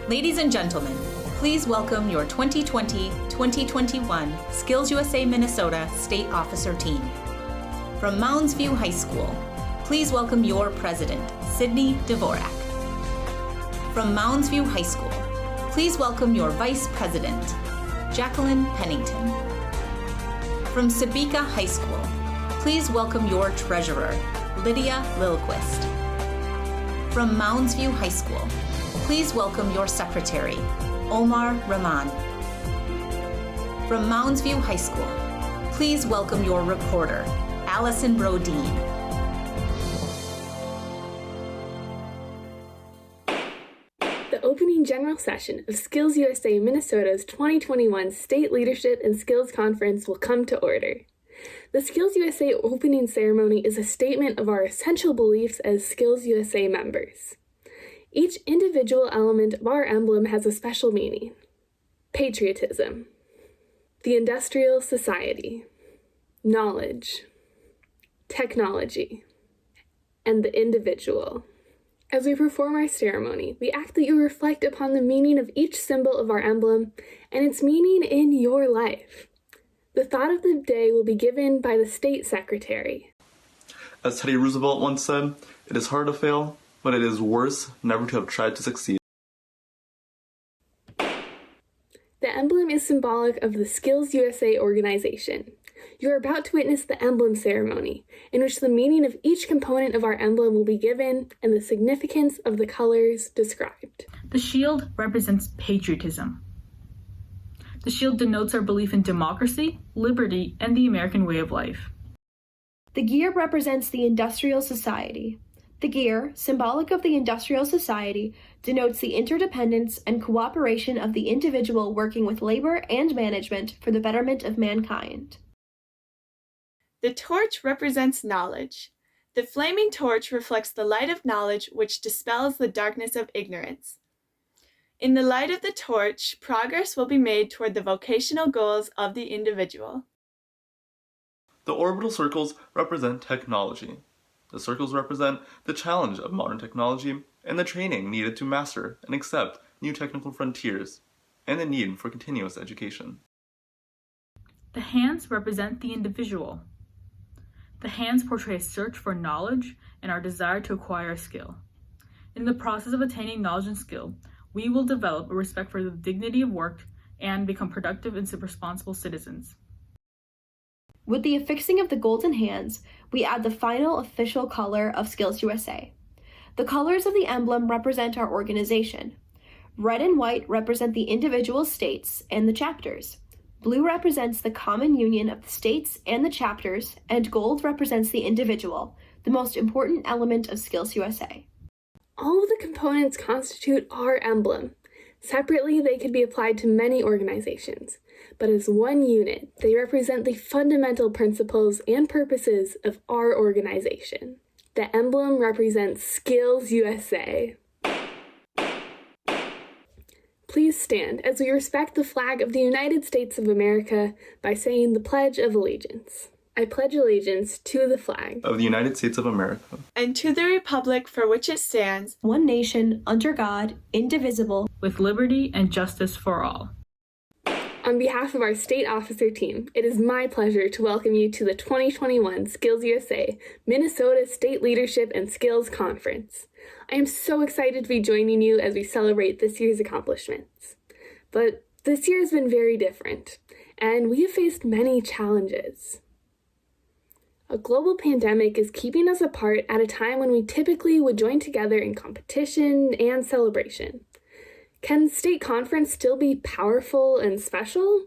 Ladies and gentlemen, please welcome your 2020-2021 SkillsUSA Minnesota State Officer Team. From Mounds View High School, please welcome your President, Sydney Dvorak. From Mounds View High School, please welcome your Vice President, Jacqueline Pennington. From Sabika High School, please welcome your Treasurer, Lydia Lilquist. From Mounds View High School, please welcome your Secretary, Omar Rahman. From Mounds View High School, please welcome your reporter, Allison Brodeen. The opening general session of SkillsUSA Minnesota's 2021 State Leadership and Skills Conference will come to order. The SkillsUSA opening ceremony is a statement of our essential beliefs as SkillsUSA members. Each individual element of our emblem has a special meaning. Patriotism, the industrial society, knowledge, technology, and the individual. As we perform our ceremony, we ask that you reflect upon the meaning of each symbol of our emblem and its meaning in your life. The thought of the day will be given by the State Secretary. As Teddy Roosevelt once said, "It is hard to fail, but it is worse never to have tried to succeed." The emblem is symbolic of the SkillsUSA organization. You are about to witness the emblem ceremony, in which the meaning of each component of our emblem will be given and the significance of the colors described. The shield represents patriotism. The shield denotes our belief in democracy, liberty, and the American way of life. The gear represents the industrial society. The gear, symbolic of the industrial society, denotes the interdependence and cooperation of the individual working with labor and management for the betterment of mankind. The torch represents knowledge. The flaming torch reflects the light of knowledge which dispels the darkness of ignorance. In the light of the torch, progress will be made toward the vocational goals of the individual. The orbital circles represent technology. The circles represent the challenge of modern technology and the training needed to master and accept new technical frontiers, and the need for continuous education. The hands represent the individual. The hands portray a search for knowledge and our desire to acquire a skill. In the process of attaining knowledge and skill, we will develop a respect for the dignity of work and become productive and responsible citizens. With the affixing of the golden hands, we add the final official color of SkillsUSA. The colors of the emblem represent our organization. Red and white represent the individual states and the chapters. Blue represents the common union of the states and the chapters, and gold represents the individual, the most important element of SkillsUSA. All of the components constitute our emblem. Separately, they could be applied to many organizations, but as one unit, they represent the fundamental principles and purposes of our organization. The emblem represents SkillsUSA. Please stand as we respect the flag of the United States of America by saying the Pledge of Allegiance. I pledge allegiance to the flag of the United States of America and to the republic for which it stands, one nation, under God, indivisible, with liberty and justice for all. On behalf of our state officer team, it is my pleasure to welcome you to the 2021 SkillsUSA Minnesota State Leadership and Skills Conference. I am so excited to be joining you as we celebrate this year's accomplishments. But this year has been very different, and we have faced many challenges. A global pandemic is keeping us apart at a time when we typically would join together in competition and celebration. Can the state conference still be powerful and special?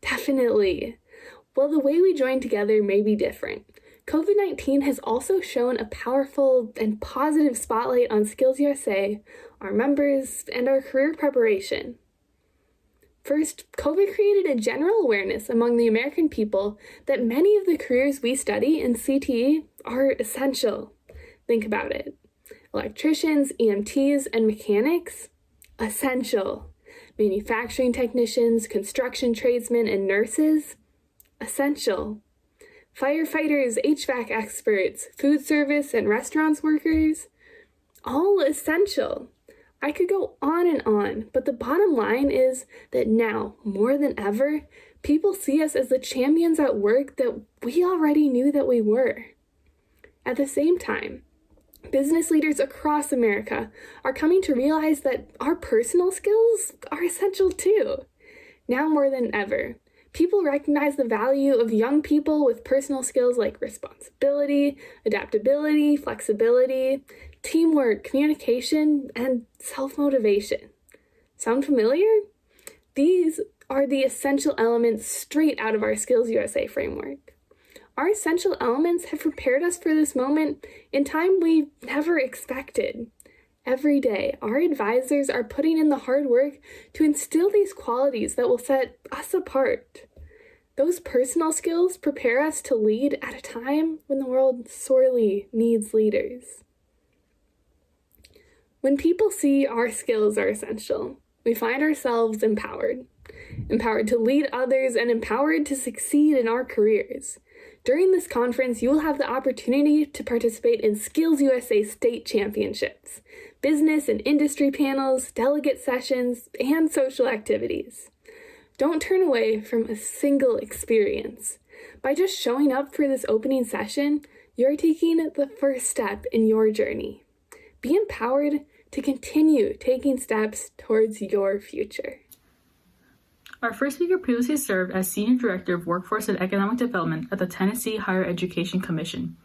Definitely. While the way we join together may be different, COVID-19 has also shown a powerful and positive spotlight on SkillsUSA, our members, and our career preparation. First, COVID created a general awareness among the American people that many of the careers we study in CTE are essential. Think about it. Electricians, EMTs, and mechanics? Essential. Manufacturing technicians, construction tradesmen, and nurses? Essential. Firefighters, HVAC experts, food service and restaurants workers? All essential. I could go on, but the bottom line is that now, more than ever, people see us as the champions at work that we already knew that we were. At the same time, business leaders across America are coming to realize that our personal skills are essential too. Now more than ever, people recognize the value of young people with personal skills like responsibility, adaptability, flexibility, teamwork, communication, and self-motivation. Sound familiar? These are the essential elements straight out of our SkillsUSA framework. Our essential elements have prepared us for this moment in time we never expected. Every day, our advisors are putting in the hard work to instill these qualities that will set us apart. Those personal skills prepare us to lead at a time when the world sorely needs leaders. When people see our skills are essential, we find ourselves empowered to lead others and empowered to succeed in our careers. During this conference, you will have the opportunity to participate in SkillsUSA state championships, business and industry panels, delegate sessions, and social activities. Don't turn away from a single experience. By just showing up for this opening session, you're taking the first step in your journey. Be empowered to continue taking steps towards your future. Our first speaker previously served as Senior Director of Workforce and Economic Development at the Tennessee Higher Education Commission,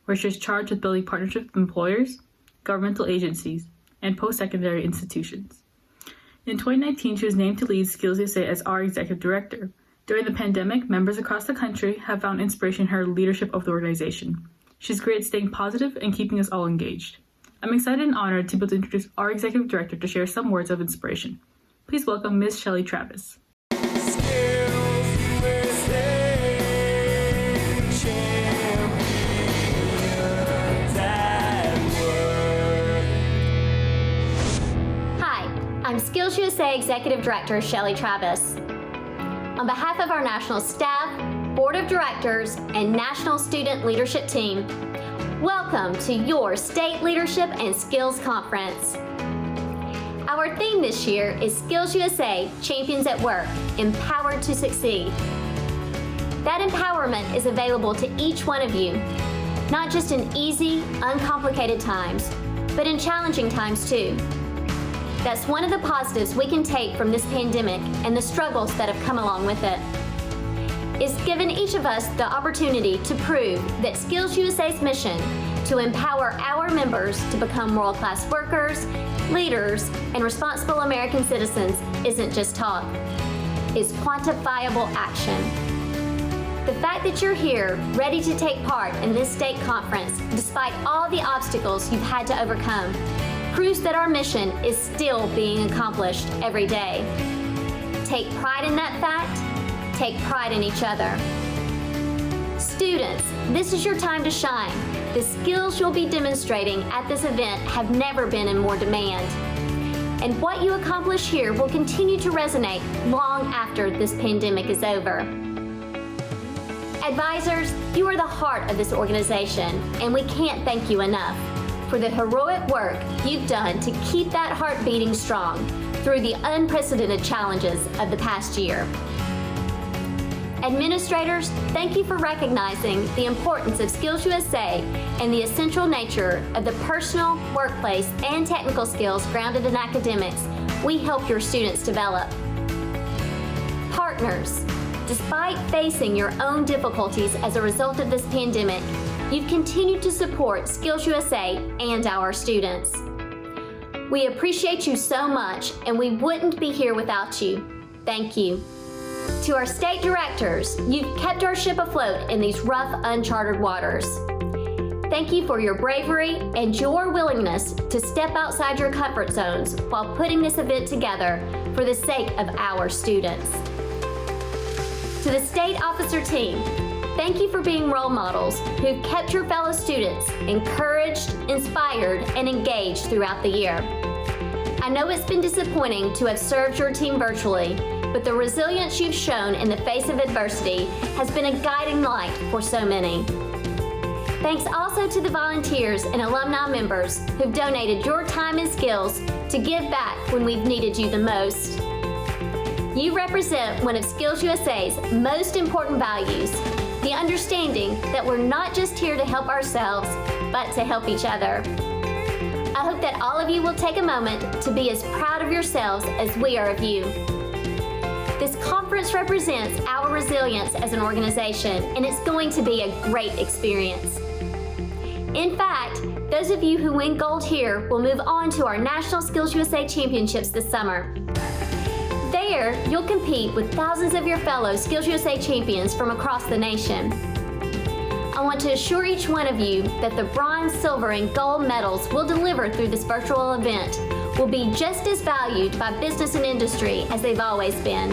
where she was charged with building partnerships with employers, governmental agencies, and post-secondary institutions. In 2019, she was named to lead SkillsUSA as our Executive Director. During the pandemic, members across the country have found inspiration in her leadership of the organization. She's great at staying positive and keeping us all engaged. I'm excited and honored to be able to introduce our Executive Director to share some words of inspiration. Please welcome Ms. Shelley Travis. I'm SkillsUSA Executive Director Shelley Travis. On behalf of our national staff, board of directors, and national student leadership team, welcome to your State Leadership and Skills Conference. Our theme this year is SkillsUSA Champions at Work, Empowered to Succeed. That empowerment is available to each one of you, not just in easy, uncomplicated times, but in challenging times too. That's one of the positives we can take from this pandemic and the struggles that have come along with it. It's given each of us the opportunity to prove that SkillsUSA's mission to empower our members to become world-class workers, leaders, and responsible American citizens isn't just talk. It's quantifiable action. The fact that you're here, ready to take part in this state conference, despite all the obstacles you've had to overcome, proves that our mission is still being accomplished every day. Take pride in that fact. Take pride in each other. Students, this is your time to shine. The skills you'll be demonstrating at this event have never been in more demand. And what you accomplish here will continue to resonate long after this pandemic is over. Advisors, you are the heart of this organization, and we can't thank you enough for the heroic work you've done to keep that heart beating strong through the unprecedented challenges of the past year. Administrators, thank you for recognizing the importance of SkillsUSA and the essential nature of the personal, workplace, and technical skills grounded in academics we help your students develop. Partners, despite facing your own difficulties as a result of this pandemic, you've continued to support SkillsUSA and our students. We appreciate you so much, and we wouldn't be here without you. Thank you. To our state directors, you've kept our ship afloat in these rough, uncharted waters. Thank you for your bravery and your willingness to step outside your comfort zones while putting this event together for the sake of our students. To the state officer team, thank you for being role models who've kept your fellow students encouraged, inspired, and engaged throughout the year. I know it's been disappointing to have served your team virtually, but the resilience you've shown in the face of adversity has been a guiding light for so many. Thanks also to the volunteers and alumni members who've donated your time and skills to give back when we've needed you the most. You represent one of SkillsUSA's most important values, the understanding that we're not just here to help ourselves, but to help each other. I hope that all of you will take a moment to be as proud of yourselves as we are of you. This conference represents our resilience as an organization, and it's going to be a great experience. In fact, those of you who win gold here will move on to our National SkillsUSA Championships this summer. There, you'll compete with thousands of your fellow SkillsUSA champions from across the nation. I want to assure each one of you that the bronze, silver, and gold medals we'll deliver through this virtual event will be just as valued by business and industry as they've always been.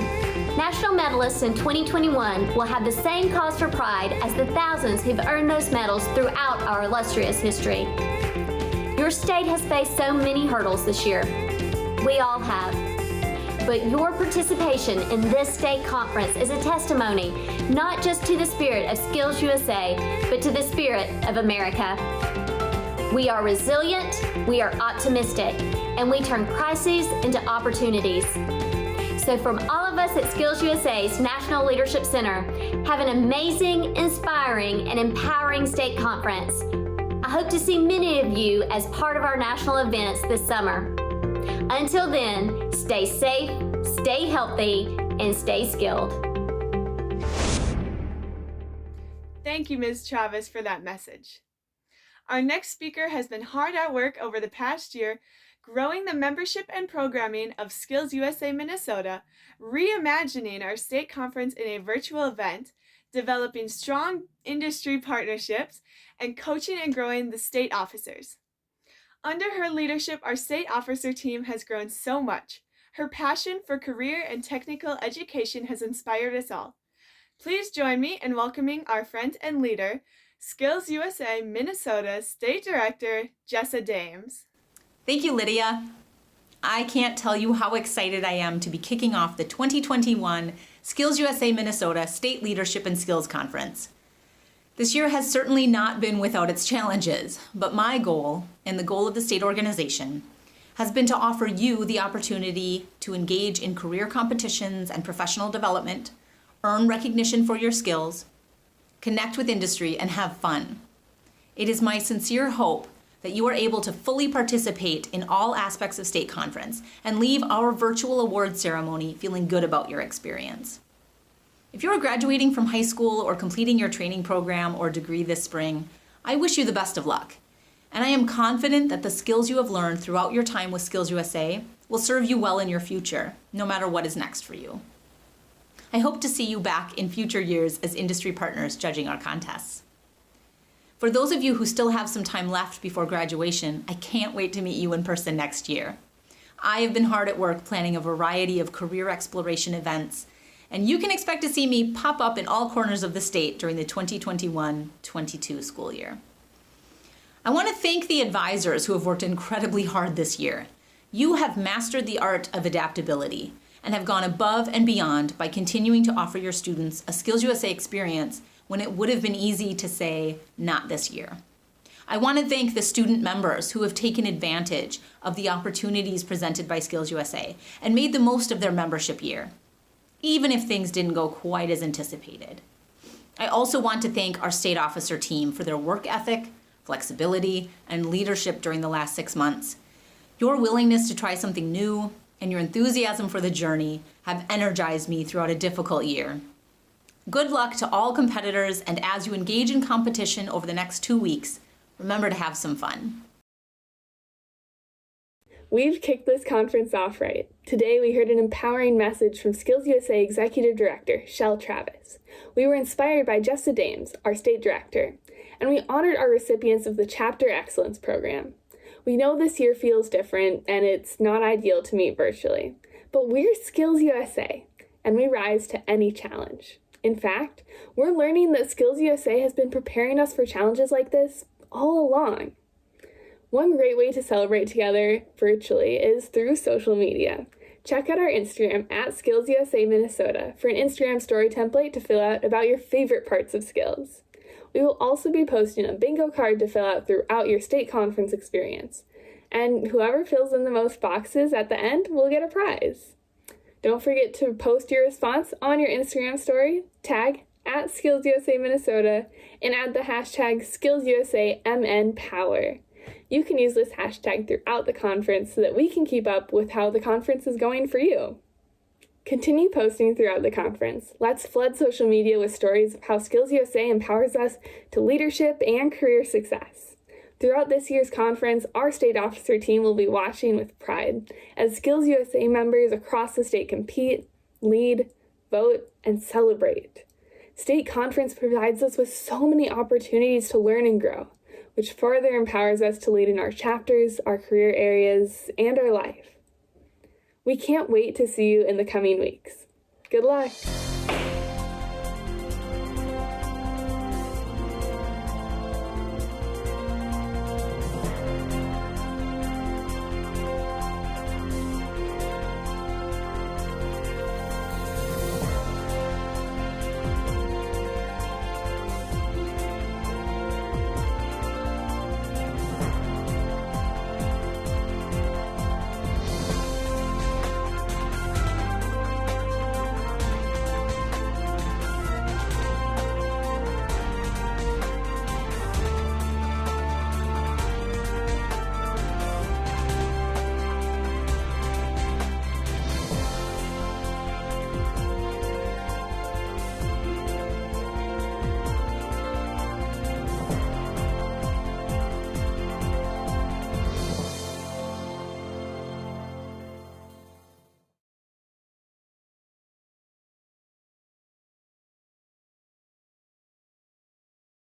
National medalists in 2021 will have the same cause for pride as the thousands who've earned those medals throughout our illustrious history. Your state has faced so many hurdles this year. We all have. But your participation in this state conference is a testimony not just to the spirit of SkillsUSA, but to the spirit of America. We are resilient, we are optimistic, and we turn crises into opportunities. So from all of us at SkillsUSA's National Leadership Center, have an amazing, inspiring, and empowering state conference. I hope to see many of you as part of our national events this summer. Until then, stay safe, stay healthy, and stay skilled. Thank you, Ms. Travis, for that message. Our next speaker has been hard at work over the past year, growing the membership and programming of SkillsUSA Minnesota, reimagining our state conference in a virtual event, developing strong industry partnerships, and coaching and growing the state officers. Under her leadership, our state officer team has grown so much. Her passion for career and technical education has inspired us all. Please join me in welcoming our friend and leader, SkillsUSA Minnesota State Director, Jessa Dames. Thank you, Lydia. I can't tell you how excited I am to be kicking off the 2021 SkillsUSA Minnesota State Leadership and Skills Conference. This year has certainly not been without its challenges, but my goal, and the goal of the state organization, has been to offer you the opportunity to engage in career competitions and professional development, earn recognition for your skills, connect with industry, and have fun. It is my sincere hope that you are able to fully participate in all aspects of state conference and leave our virtual award ceremony feeling good about your experience. If you're graduating from high school or completing your training program or degree this spring, I wish you the best of luck. And I am confident that the skills you have learned throughout your time with SkillsUSA will serve you well in your future, no matter what is next for you. I hope to see you back in future years as industry partners judging our contests. For those of you who still have some time left before graduation, I can't wait to meet you in person next year. I have been hard at work planning a variety of career exploration events, and you can expect to see me pop up in all corners of the state during the 2021-22 school year. I want to thank the advisors who have worked incredibly hard this year. You have mastered the art of adaptability and have gone above and beyond by continuing to offer your students a SkillsUSA experience when it would have been easy to say, not this year. I want to thank the student members who have taken advantage of the opportunities presented by SkillsUSA and made the most of their membership year, even if things didn't go quite as anticipated. I also want to thank our state officer team for their work ethic, flexibility, and leadership during the last 6 months. Your willingness to try something new and your enthusiasm for the journey have energized me throughout a difficult year. Good luck to all competitors, and as you engage in competition over the next 2 weeks, remember to have some fun. We've kicked this conference off right. Today we heard an empowering message from SkillsUSA Executive Director, Shel Travis. We were inspired by Jessa Dames, our State Director, and we honored our recipients of the Chapter Excellence Program. We know this year feels different and it's not ideal to meet virtually, but we're SkillsUSA and we rise to any challenge. In fact, we're learning that SkillsUSA has been preparing us for challenges like this all along. One great way to celebrate together virtually is through social media. Check out our Instagram at SkillsUSA Minnesota for an Instagram story template to fill out about your favorite parts of skills. We will also be posting a bingo card to fill out throughout your state conference experience, and whoever fills in the most boxes at the end will get a prize. Don't forget to post your response on your Instagram story, tag at SkillsUSA Minnesota, and add the hashtag SkillsUSAMNPower. You can use this hashtag throughout the conference so that we can keep up with how the conference is going for you. Continue posting throughout the conference. Let's flood social media with stories of how SkillsUSA empowers us to leadership and career success. Throughout this year's conference, our state officer team will be watching with pride as SkillsUSA members across the state compete, lead, vote, and celebrate. State conference provides us with so many opportunities to learn and grow, which further empowers us to lead in our chapters, our career areas, and our life. We can't wait to see you in the coming weeks. Good luck!